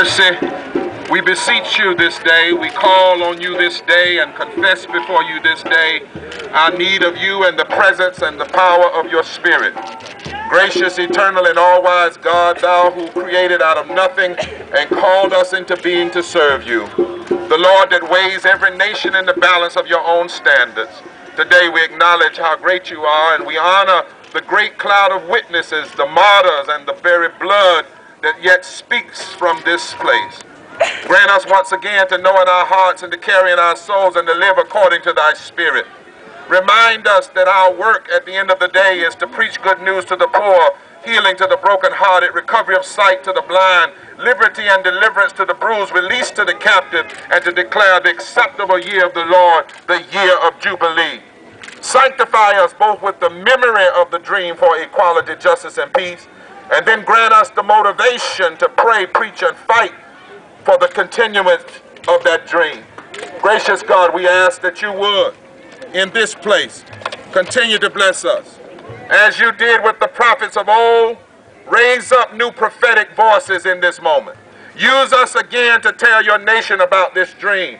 Mercy, we beseech you this day, we call on you this day and confess before you this day our need of you and the presence and the power of your Spirit. Gracious, eternal, and all-wise God, thou who created out of nothing and called us into being to serve you. The Lord that weighs every nation in the balance of your own standards. Today we acknowledge how great you are, and we honor the great cloud of witnesses, the martyrs, and the very blood that yet speaks from this place. Grant us once again to know in our hearts and to carry in our souls and to live according to thy Spirit. Remind us that our work at the end of the day is to preach good news to the poor, healing to the brokenhearted, recovery of sight to the blind, liberty and deliverance to the bruised, release to the captive, and to declare the acceptable year of the Lord, the year of Jubilee. Sanctify us both with the memory of the dream for equality, justice, and peace, and then grant us the motivation to pray, preach, and fight for the continuance of that dream. Gracious God, we ask that you would, in this place, continue to bless us. As you did with the prophets of old, raise up new prophetic voices in this moment. Use us again to tell your nation about this dream.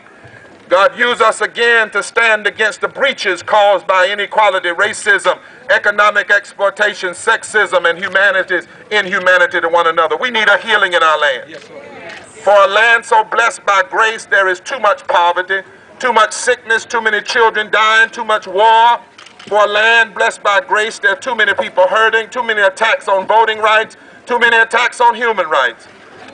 God, use us again to stand against the breaches caused by inequality, racism, economic exploitation, sexism, and humanity's inhumanity to one another. We need a healing in our land. Yes, Lord. For a land so blessed by grace, there is too much poverty, too much sickness, too many children dying, too much war. For a land blessed by grace, there are too many people hurting, too many attacks on voting rights, too many attacks on human rights.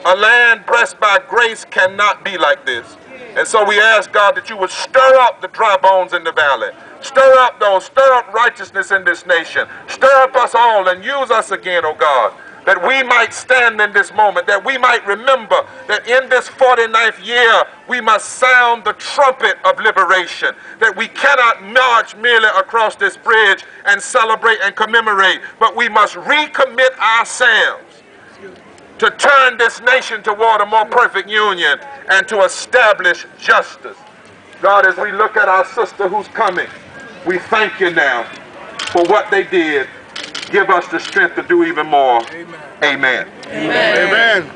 A land blessed by grace cannot be like this. And so we ask, God, that you would stir up the dry bones in the valley. Stir up righteousness in this nation. Stir up us all and use us again, oh God, that we might stand in this moment, that we might remember that in this 49th year, we must sound the trumpet of liberation, that we cannot march merely across this bridge and celebrate and commemorate, but we must recommit ourselves to turn this nation toward a more perfect union and to establish justice. God, as we look at our sister who's coming, we thank you now for what they did. Give us the strength to do even more. Amen. Amen. Amen. Amen.